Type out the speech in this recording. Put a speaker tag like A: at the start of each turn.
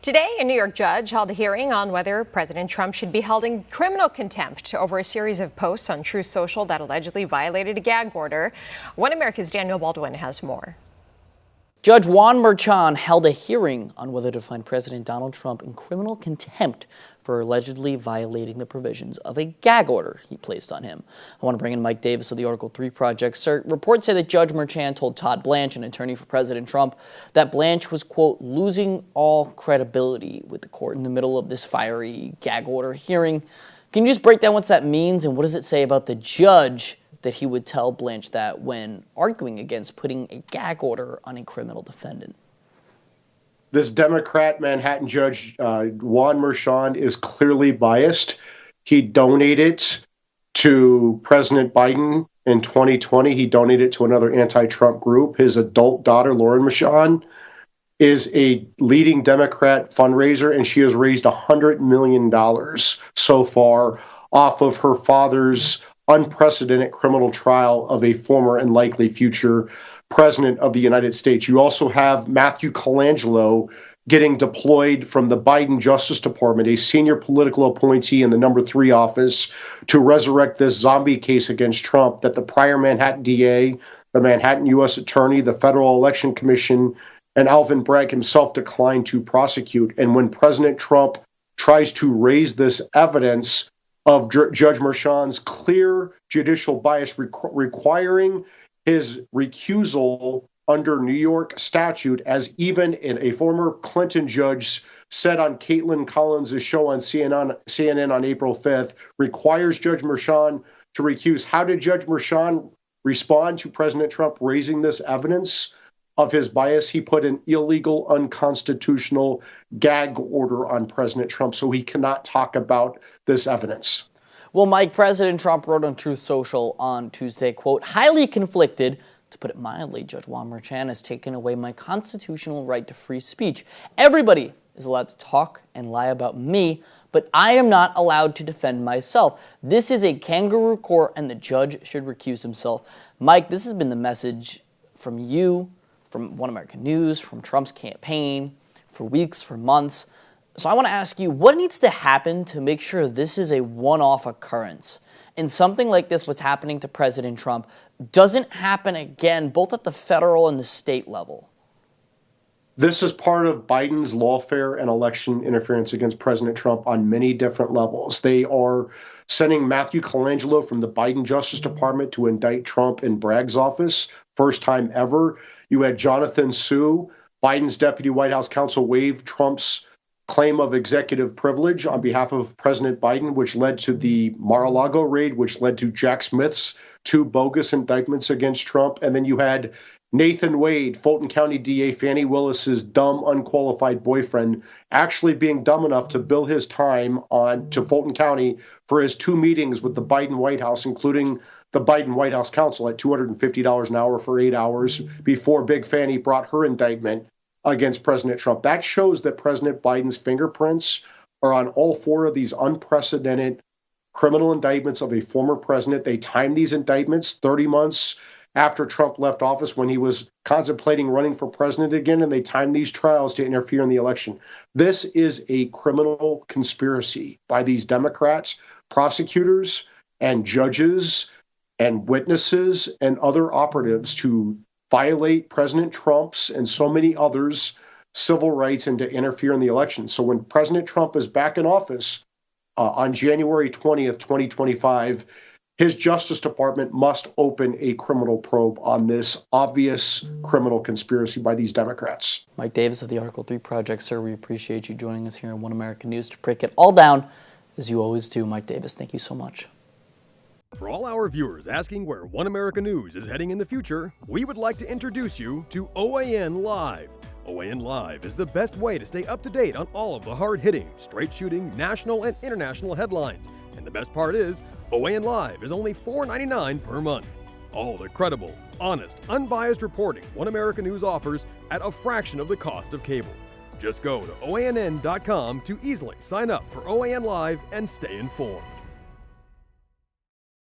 A: Today, a New York judge held a hearing on whether President Trump should be held in criminal contempt over a series of posts on Truth Social that allegedly violated a gag order. One America's Daniel Baldwin has more.
B: Judge Juan held a hearing on whether to find President Donald Trump in criminal contempt for allegedly violating the provisions of a gag order he placed on him. I want to bring in Mike Davis of the Article 3 Project. Sir, reports say that Judge Merchan told Todd Blanche, an attorney for President Trump, that Blanche was, quote, losing all credibility with the court in the middle of this fiery gag order hearing. Can you just break down what that means, and what does it say about the judge that he would tell Blanche that when arguing against putting a gag order on a criminal defendant?
C: This Democrat Manhattan judge, Juan Merchan, is clearly biased. He donated to President Biden in 2020. He donated to another anti-Trump group. His adult daughter, Lauren Merchan, is a leading Democrat fundraiser, and she has raised $100 million so far off of her father's unprecedented criminal trial of a former and likely future president of the United States. You also have Matthew Colangelo getting deployed from the Biden Justice Department, a senior political appointee in the number 3 office, to resurrect this zombie case against Trump that the prior Manhattan DA, the Manhattan U.S. Attorney, the Federal Election Commission, and Alvin Bragg himself declined to prosecute. And when President Trump tries to raise this evidence of Judge Merchan's clear judicial bias requiring his recusal under New York statute, as even a former Clinton judge said on Caitlin Collins' show on CNN on April 5th, requires Judge Merchan to recuse. How did Judge Merchan respond to President Trump raising this evidence of his bias? He put an illegal, unconstitutional gag order on President Trump, so he cannot talk about this evidence.
B: Well, Mike, President Trump wrote on Truth Social on Tuesday, quote, highly conflicted, to put it mildly, Judge Juan Merchan has taken away my constitutional right to free speech. Everybody is allowed to talk and lie about me, but I am not allowed to defend myself. This is a kangaroo court, and the judge should recuse himself. Mike, this has been the message from you, from One American News, from Trump's campaign, for weeks, for months. So I want to ask you, what needs to happen to make sure this is a one-off occurrence? And something like this, what's happening to President Trump, doesn't happen again, both at the federal and the state level?
C: This is part of Biden's lawfare and election interference against President Trump on many different levels. They are sending Matthew Colangelo from the Biden Justice Department to indict Trump in Bragg's office, first time ever. You had Jonathan Sue, Biden's deputy White House counsel, waive Trump's claim of executive privilege on behalf of President Biden, which led to the Mar-a-Lago raid, which led to Jack Smith's 2 bogus indictments against Trump. And then you had Nathan Wade, Fulton County DA Fannie Willis's dumb, unqualified boyfriend, actually being dumb enough to bill his time on to Fulton County for his 2 meetings with the Biden White House, including the Biden White House counsel, at $250 an hour for 8 hours before Big Fannie brought her indictment against President Trump. That shows that President Biden's fingerprints are on all 4 of these unprecedented criminal indictments of a former president. They timed these indictments 30 months after Trump left office, when he was contemplating running for president again, and they timed these trials to interfere in the election. This is a criminal conspiracy by these Democrats, prosecutors, and judges, and witnesses, and other operatives to violate President Trump's and so many others' civil rights and to interfere in the election. So when President Trump is back in office on January 20th, 2025, his Justice Department must open a criminal probe on this obvious criminal conspiracy by these Democrats.
B: Mike Davis of the Article 3 Project, sir, we appreciate you joining us here on One American News to break it all down, as you always do. Mike Davis, thank you so much.
D: For all our viewers asking where One American News is heading in the future, we would like to introduce you to OAN Live. OAN Live is the best way to stay up to date on all of the hard-hitting, straight-shooting, national and international headlines. And the best part is, OAN Live is only $4.99 per month. All the credible, honest, unbiased reporting One American News offers at a fraction of the cost of cable. Just go to OANN.com to easily sign up for OAN Live and stay informed.